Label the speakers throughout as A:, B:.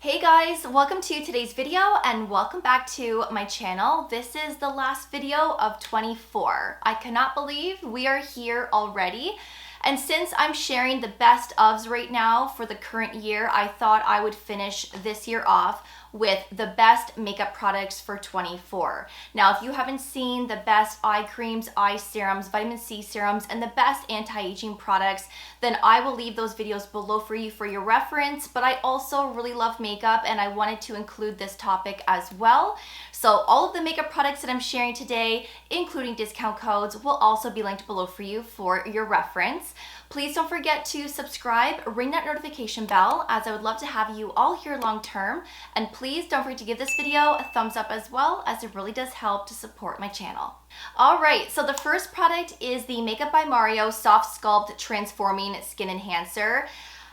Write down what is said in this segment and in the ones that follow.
A: Hey guys, welcome to today's video and welcome back to my channel. This is the last video of 24. I cannot believe we are here already. And since I'm sharing the best ofs right now for the current year, I thought I would finish this year off with the best makeup products for 24. Now, if you haven't seen the best eye creams, eye serums, vitamin C serums, and the best anti-aging products, then I will leave those videos below for you for your reference. But I also really love makeup and I wanted to include this topic as well. So all of the makeup products that I'm sharing today, including discount codes, will also be linked below for you for your reference. Please don't forget to subscribe, ring that notification bell, as I would love to have you all here long term. And please don't forget to give this video a thumbs up as well, as it really does help to support my channel. All right, so the first product is the Makeup by Mario Soft Sculpt Transforming Skin Enhancer.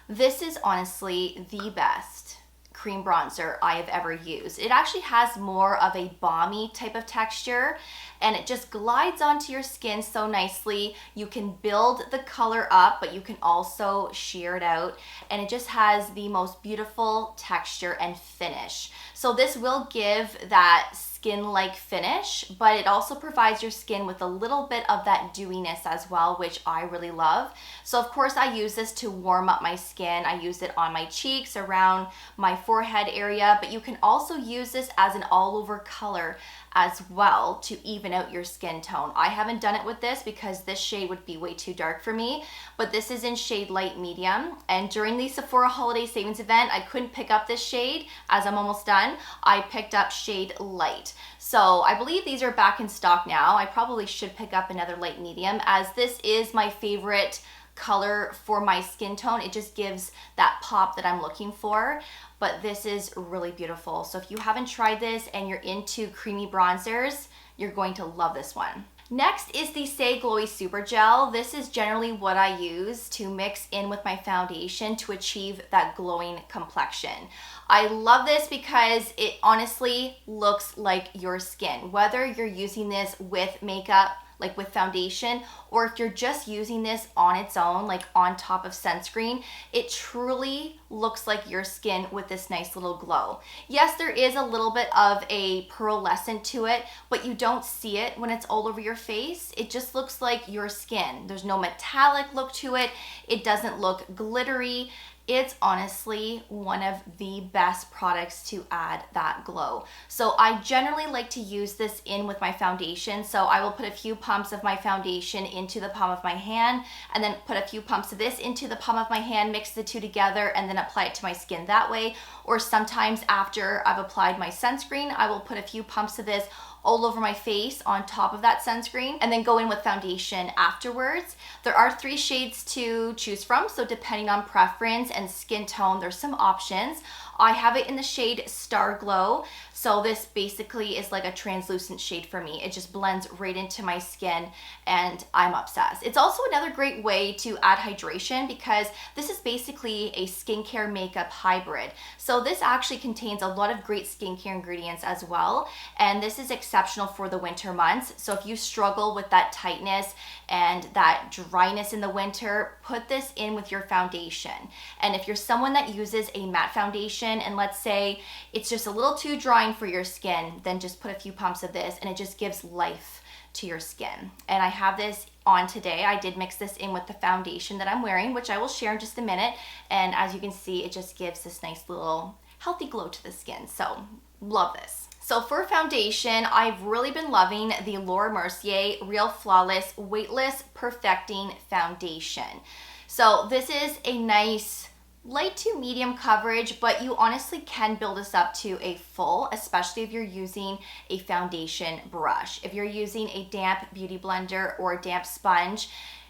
A: This is honestly the best cream bronzer I have ever used. It actually has more of a balmy type of texture and it just glides onto your skin so nicely. You can build the color up, but you can also sheer it out, and it just has the most beautiful texture and finish. So this will give that skin-like finish, but it also provides your skin with a little bit of that dewiness as well, which I really love. So of course I use this to warm up my skin. I use it on my cheeks, around my forehead area, but you can also use this as an all-over color as well to even out your skin tone. I haven't done it with this because this shade would be way too dark for me, but this is in shade light medium. And during the Sephora holiday savings event, I couldn't pick up this shade as I'm almost done. I picked up shade light. So I believe these are back in stock now. I probably should pick up another light medium, as this is my favorite color for my skin tone. It just gives that pop that I'm looking for. But this is really beautiful. So if you haven't tried this and you're into creamy bronzers, you're going to love this one. Next is the Saie Glowy Super Gel. This is generally what I use to mix in with my foundation to achieve that glowing complexion. I love this because it honestly looks like your skin. Whether you're using this with makeup, like with foundation, or if you're just using this on its own, like on top of sunscreen, it truly looks like your skin with this nice little glow. Yes, there is a little bit of a pearlescent to it, but you don't see it when it's all over your face. It just looks like your skin. There's no metallic look to it. It doesn't look glittery. It's honestly one of the best products to add that glow. So I generally like to use this in with my foundation. So I will put a few pumps of my foundation into the palm of my hand, and then put a few pumps of this into the palm of my hand, mix the two together, and then apply it to my skin that way. Or sometimes after I've applied my sunscreen, I will put a few pumps of this all over my face on top of that sunscreen, and then go in with foundation afterwards. There are 3 shades to choose from, so depending on preference and skin tone, there's some options. I have it in the shade Star Glow. So this basically is like a translucent shade for me. It just blends right into my skin and I'm obsessed. It's also another great way to add hydration because this is basically a skincare makeup hybrid. So this actually contains a lot of great skincare ingredients as well. And this is exceptional for the winter months. So if you struggle with that tightness and that dryness in the winter, put this in with your foundation. And if you're someone that uses a matte foundation, and let's say it's just a little too drying for your skin, then just put a few pumps of this and it just gives life to your skin. And I have this on today. I did mix this in with the foundation that I'm wearing, which I will share in just a minute. And as you can see, it just gives this nice little healthy glow to the skin. So love this. So for foundation, I've really been loving the Mercier Real Flawless Weightless Perfecting Foundation. So this is a nice light to medium coverage, but you honestly can build this up to a full, especially if you're using a foundation brush. If you're using a damp beauty blender or a damp sponge,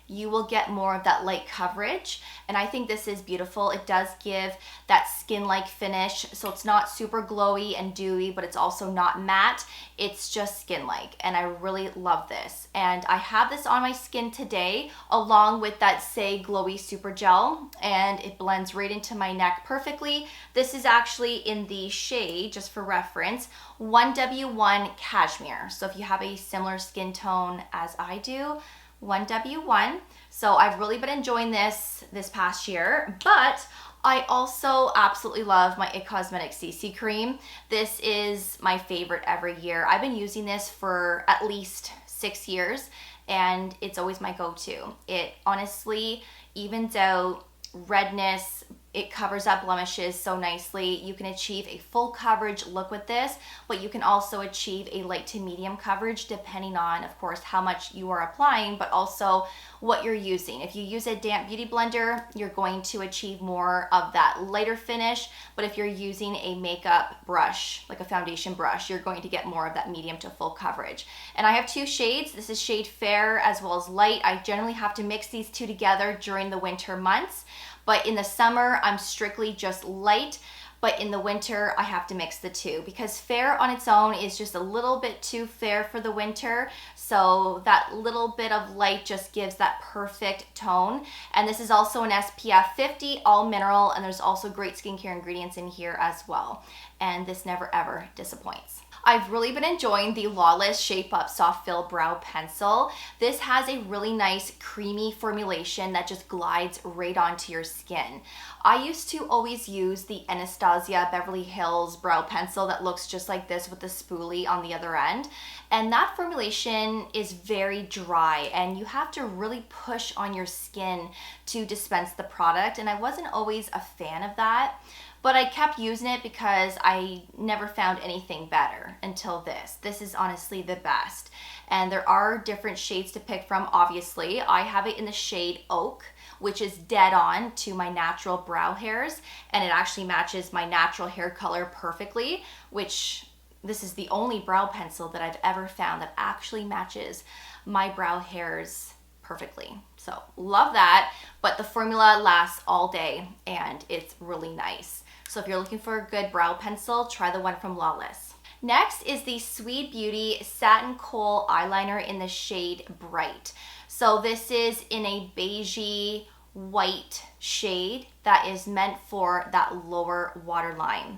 A: you will get more of that light coverage. And I think this is beautiful. It does give that skin-like finish. So it's not super glowy and dewy, but it's also not matte. It's just skin-like. And I really love this. And I have this on my skin today, along with that Saie Glowy Super Gel. And it blends right into my neck perfectly. This is actually in the shade, just for reference, 1W1 Cashmere. So if you have a similar skin tone as I do, 1W1. So I've really been enjoying this past year, but I also absolutely love my It Cosmetics CC Cream. This is my favorite every year. I've been using this for at least 6 years and it's always my go-to. It honestly evens out redness, it covers up blemishes so nicely. You can achieve a full coverage look with this, but you can also achieve a light to medium coverage depending on, of course, how much you are applying, but also what you're using. If you use a damp beauty blender, you're going to achieve more of that lighter finish, but if you're using a makeup brush, like a foundation brush, you're going to get more of that medium to full coverage. And I have 2 shades. This is shade Fair as well as Light. I generally have to mix these 2 together during the winter months. But in the summer, I'm strictly just light. But in the winter, I have to mix the 2 because Fair on its own is just a little bit too fair for the winter. So that little bit of light just gives that perfect tone. And this is also an SPF 50, all mineral, and there's also great skincare ingredients in here as well. And this never ever disappoints. I've really been enjoying the Lawless Shape Up Soft Fill Brow Pencil. This has a really nice creamy formulation that just glides right onto your skin. I used to always use the Anastasia Beverly Hills Brow Pencil that looks just like this with the spoolie on the other end. And that formulation is very dry and you have to really push on your skin to dispense the product. And I wasn't always a fan of that. But I kept using it because I never found anything better until this. This is honestly the best. And there are different shades to pick from, obviously. I have it in the shade Oak, which is dead on to my natural brow hairs. And it actually matches my natural hair color perfectly, which this is the only brow pencil that I've ever found that actually matches my brow hairs perfectly. So love that. But the formula lasts all day and it's really nice. So if you're looking for a good brow pencil, try the one from Lawless. Next is the Sweed Beauty Satin Kohl Eyeliner in the shade Bright. So this is in a beigey white shade that is meant for that lower waterline.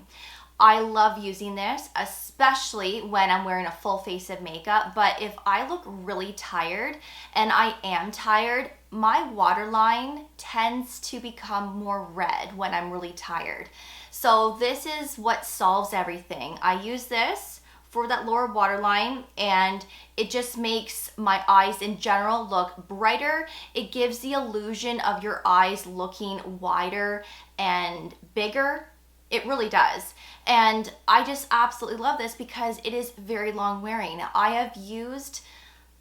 A: I love using this, especially when I'm wearing a full face of makeup, but if I look really tired, and I am tired, my waterline tends to become more red when I'm really tired. So this is what solves everything. I use this for that lower waterline and it just makes my eyes in general look brighter. It gives the illusion of your eyes looking wider and bigger. It really does. And I just absolutely love this because it is very long wearing. I have used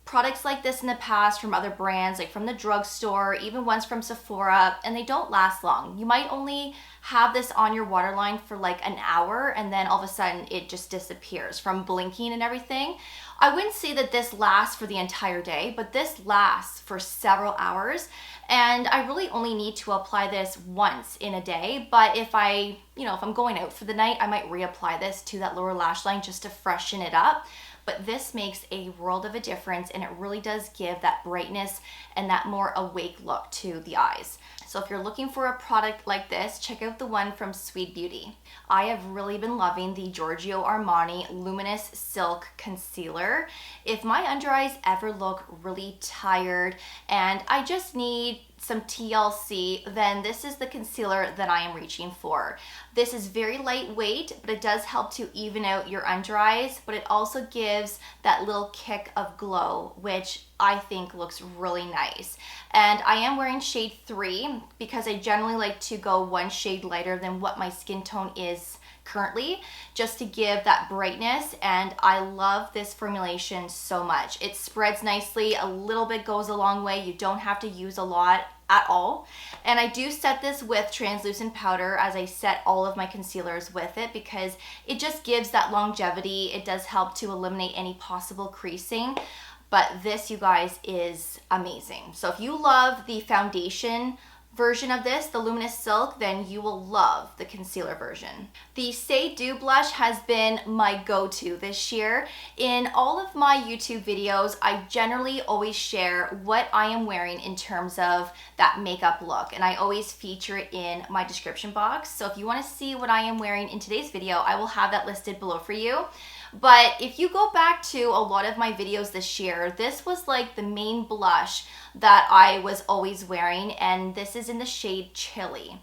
A: products like this in the past from other brands, like from the drugstore, even ones from Sephora, and they don't last long. You might only have this on your waterline for like an hour and then all of a sudden it just disappears from blinking and everything. I wouldn't say that this lasts for the entire day, but this lasts for several hours. And I really only need to apply this once in a day. But if I'm going out for the night, I might reapply this to that lower lash line just to freshen it up. But this makes a world of a difference and it really does give that brightness and that more awake look to the eyes. So if you're looking for a product like this, check out the one from Sweed Beauty. I have really been loving the Giorgio Armani Luminous Silk Concealer. If my under eyes ever look really tired and I just need some TLC, then this is the concealer that I am reaching for. This is very lightweight, but it does help to even out your under eyes, but it also gives that little kick of glow, which I think looks really nice. And I am wearing shade 3 because I generally like to go one shade lighter than what my skin tone is currently, just to give that brightness. And I love this formulation so much. It spreads nicely, a little bit goes a long way. You don't have to use a lot at all. And I do set this with translucent powder as I set all of my concealers with it because it just gives that longevity. It does help to eliminate any possible creasing. But this, you guys, is amazing. So if you love the foundation version of this, the Luminous Silk, then you will love the concealer version. The Saie Dew Blush has been my go-to this year. In all of my YouTube videos, I generally always share what I am wearing in terms of that makeup look, and I always feature it in my description box. So if you want to see what I am wearing in today's video, I will have that listed below for you. But if you go back to a lot of my videos this year, this was like the main blush that I was always wearing, and this is in the shade Chili.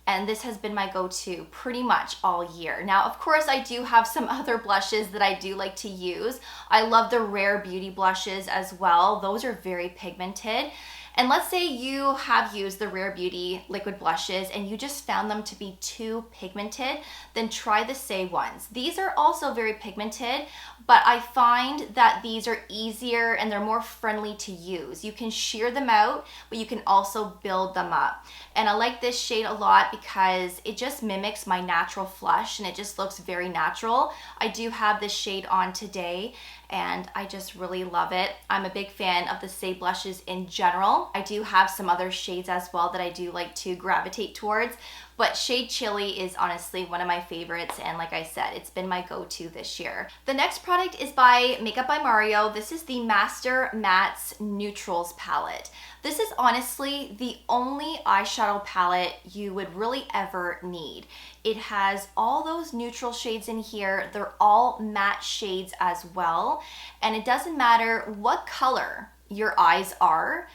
A: and this has been my go-to pretty much all year. Now, of course, I do have some other blushes that I do like to use. I love the Rare Beauty blushes as well. Those are very pigmented. And let's say you have used the Rare Beauty liquid blushes and you just found them to be too pigmented, then try the Saie ones. These are also very pigmented, but I find that these are easier and they're more friendly to use. You can sheer them out, but you can also build them up. And I like this shade a lot because it just mimics my natural flush and it just looks very natural. I do have this shade on today and I just really love it. I'm a big fan of the Saie blushes in general. I do have some other shades as well that I do like to gravitate towards, but shade Chili is honestly one of my favorites, and like I said, it's been my go-to this year. The next product is by Makeup by Mario. This is the Master Mattes Neutrals palette. This is honestly the only eyeshadow palette you would really ever need. It has all those neutral shades in here. They're all matte shades as well. And it doesn't matter what color your eyes are,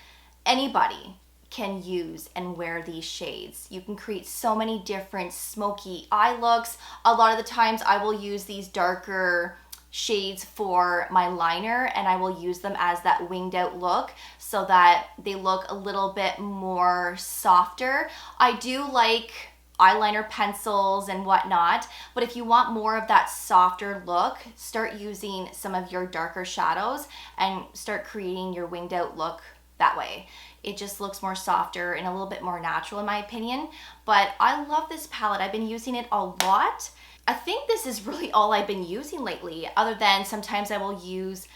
A: anybody can use and wear these shades. You can create so many different smoky eye looks. A lot of the times I will use these darker shades for my liner and I will use them as that winged out look so that they look a little bit more softer. I do like eyeliner pencils and whatnot, but if you want more of that softer look, start using some of your darker shadows and start creating your winged out look that way. It just looks more softer and a little bit more natural in my opinion, but I love this palette. I've been using it a lot. I think this is really all I've been using lately, other than sometimes I will use,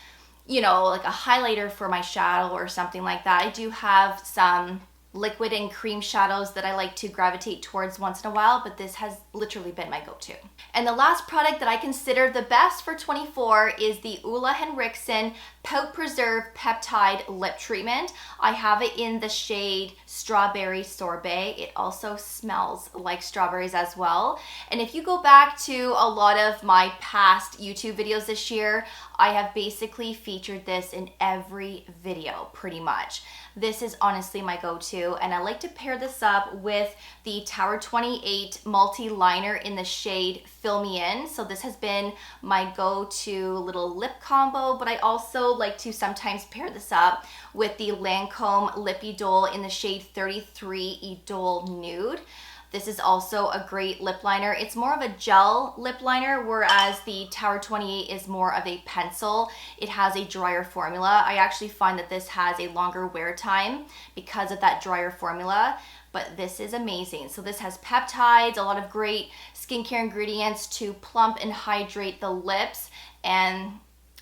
A: you know, like a highlighter for my shadow or something like that. I do have some liquid and cream shadows that I like to gravitate towards once in a while, but this has literally been my go-to. And the last product that I consider the best for 24 is the Olehenriksen Pout Preserve Peptide Lip Treatment. I have it in the shade Strawberry Sorbet. It also smells like strawberries as well. And if you go back to a lot of my past YouTube videos this year, I have basically featured this in every video pretty much. This is honestly my go-to, and I like to pair this up with the Tower 28 multi-liner in the shade Fill Me In. So this has been my go-to little lip combo, but I also like to sometimes pair this up with the Lancome Lip Idole in the shade 33 Idole Nude. This is also a great lip liner. It's more of a gel lip liner, whereas the Tower 28 is more of a pencil. It has a drier formula. I actually find that this has a longer wear time because of that drier formula, but this is amazing. So this has peptides, a lot of great skincare ingredients to plump and hydrate the lips, and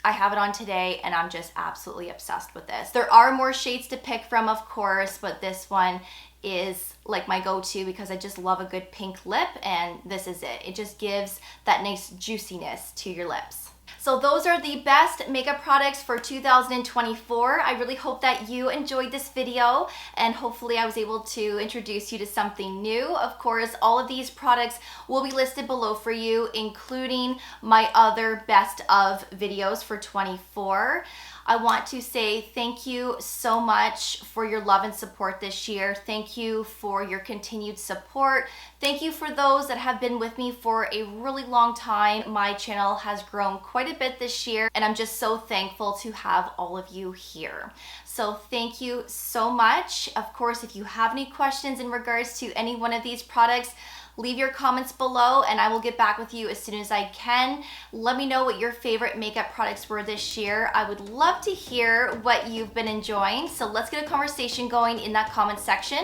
A: I have it on today and I'm just absolutely obsessed with this. There are more shades to pick from, of course, but this one is like my go-to because I just love a good pink lip, and this is it. It just gives that nice juiciness to your lips. So those are the best makeup products for 2024. I really hope that you enjoyed this video and hopefully I was able to introduce you to something new. Of course, all of these products will be listed below for you, including my other best of videos for 24. I want to say thank you so much for your love and support this year. Thank you for your continued support. Thank you for those that have been with me for a really long time. My channel has grown quite a bit this year, and I'm just so thankful to have all of you here. So thank you so much. Of course, if you have any questions in regards to any one of these products, leave your comments below and I will get back with you as soon as I can. Let me know what your favorite makeup products were this year. I would love to hear what you've been enjoying. So let's get a conversation going in that comment section.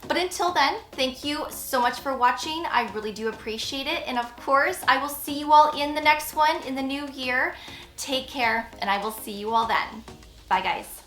A: But until then, thank you so much for watching. I really do appreciate it. And of course, I will see you all in the next one in the new year. Take care and I will see you all then. Bye guys.